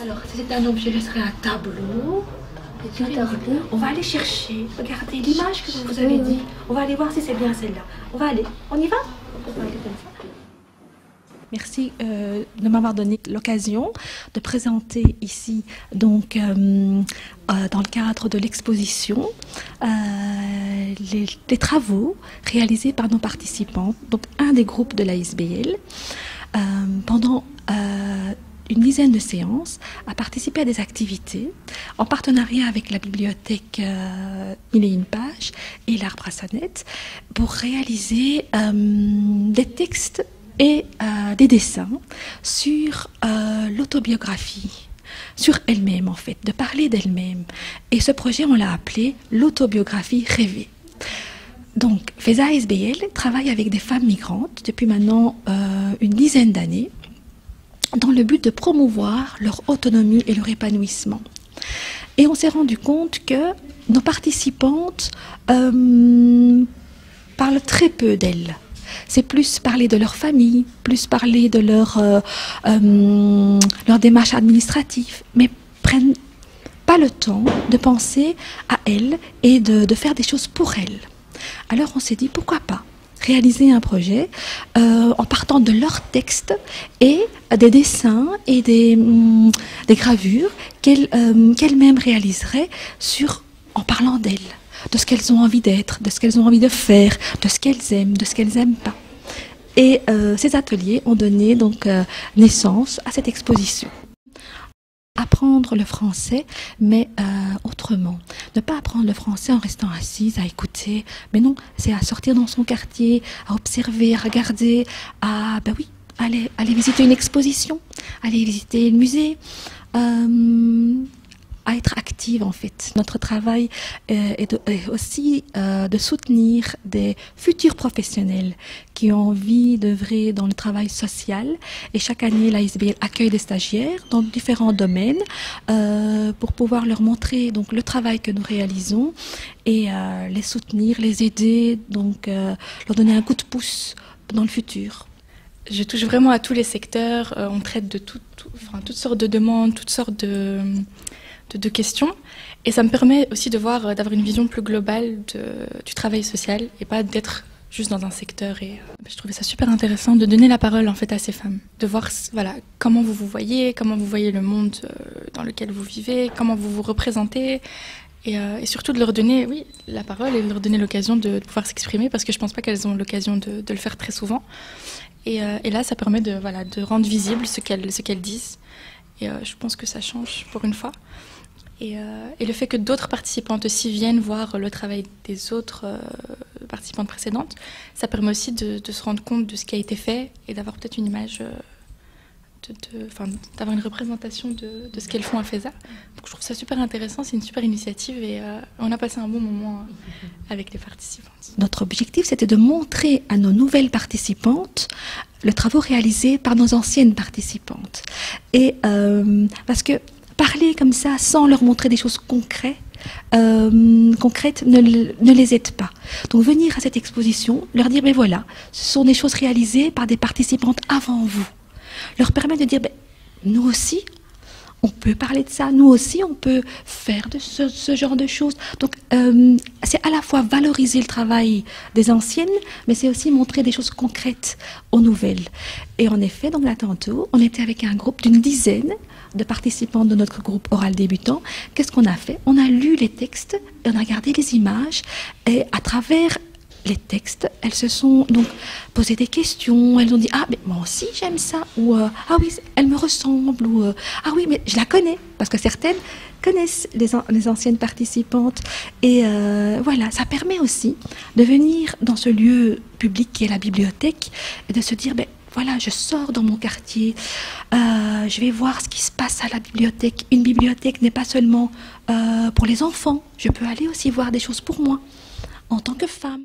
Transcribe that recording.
Alors, c'est un objet, ce serait un tableau. On va aller chercher, regardez l'image que vous avez dit. On va aller voir si c'est bien celle-là. On va aller, on y va? On va aller comme ça. Merci de m'avoir donné l'occasion de présenter ici, donc, dans le cadre de l'exposition, les travaux réalisés par nos participants, donc un des groupes de l'ASBL, pendant une dizaine de séances, à participer à des activités en partenariat avec la bibliothèque Mille et une pages et l'Arbre à Sonnette pour réaliser des textes et des dessins sur l'autobiographie, sur elle-même en fait, de parler d'elle-même. Et ce projet, on l'a appelé l'autobiographie rêvée. Donc, FESA ASBL travaille avec des femmes migrantes depuis maintenant une dizaine d'années, dans le but de promouvoir leur autonomie et leur épanouissement. Et on s'est rendu compte que nos participantes parlent très peu d'elles. C'est plus parler de leur famille, plus parler de leur démarche administrative, mais prennent pas le temps de penser à elles et de faire des choses pour elles. Alors on s'est dit, pourquoi pas réaliser un projet en partant de leurs textes et des dessins et des gravures qu'elles-mêmes réaliseraient en parlant d'elles, de ce qu'elles ont envie d'être, de ce qu'elles ont envie de faire, de ce qu'elles aiment, de ce qu'elles n'aiment pas. Et ces ateliers ont donné donc naissance à cette exposition. Apprendre le français, mais autrement. Ne pas apprendre le français en restant assise à écouter, mais non, c'est à sortir dans son quartier, à observer, à regarder, à, ben oui, aller visiter une exposition, aller visiter le musée, à être active en fait. Notre travail est aussi de soutenir des futurs professionnels qui ont envie d'œuvrer dans le travail social. Et chaque année, l'ASBL accueille des stagiaires dans différents domaines pour pouvoir leur montrer donc, le travail que nous réalisons et les soutenir, les aider, donc leur donner un coup de pouce dans le futur. Je touche vraiment à tous les secteurs. On traite de toutes sortes de demandes, toutes sortes de questions, et ça me permet aussi d'avoir une vision plus globale du travail social et pas d'être juste dans un secteur. Et je trouvais ça super intéressant de donner la parole en fait à ces femmes, de voir voilà comment vous vous voyez, comment vous voyez le monde dans lequel vous vivez, comment vous vous représentez, et surtout de leur donner la parole et de leur donner l'occasion de pouvoir s'exprimer, parce que je pense pas qu'elles ont l'occasion de le faire très souvent. Et là, ça permet de rendre visible ce qu'elles disent. Et je pense que ça change pour une fois. Et le fait que d'autres participantes aussi viennent voir le travail des autres participantes précédentes, ça permet aussi de se rendre compte de ce qui a été fait et d'avoir peut-être une image, d'avoir une représentation de ce qu'elles font à FESA. Donc je trouve ça super intéressant, c'est une super initiative et on a passé un bon moment avec les participantes. Notre objectif, c'était de montrer à nos nouvelles participantes le travail réalisé par nos anciennes participantes. Et parce que parler comme ça, sans leur montrer des choses concrètes, ne les aide pas. Donc venir à cette exposition, leur dire, ben voilà, ce sont des choses réalisées par des participantes avant vous. Leur permettre de dire, ben, nous aussi, on peut parler de ça, nous aussi, on peut faire de ce genre de choses. Donc, c'est à la fois valoriser le travail des anciennes, mais c'est aussi montrer des choses concrètes aux nouvelles. Et en effet, donc là, tantôt, on était avec un groupe d'une dizaine de participants de notre groupe oral débutant. Qu'est-ce qu'on a fait? On a lu les textes, et on a regardé les images, et à travers les textes, elles se sont donc posé des questions, elles ont dit « Ah, mais moi aussi j'aime ça » ou « Ah oui, elle me ressemble » ou « Ah oui, mais je la connais » parce que certaines connaissent les anciennes participantes. Et voilà, ça permet aussi de venir dans ce lieu public qui est la bibliothèque et de se dire ben, « Voilà, je sors dans mon quartier, je vais voir ce qui se passe à la bibliothèque. Une bibliothèque n'est pas seulement pour les enfants, je peux aller aussi voir des choses pour moi en tant que femme. »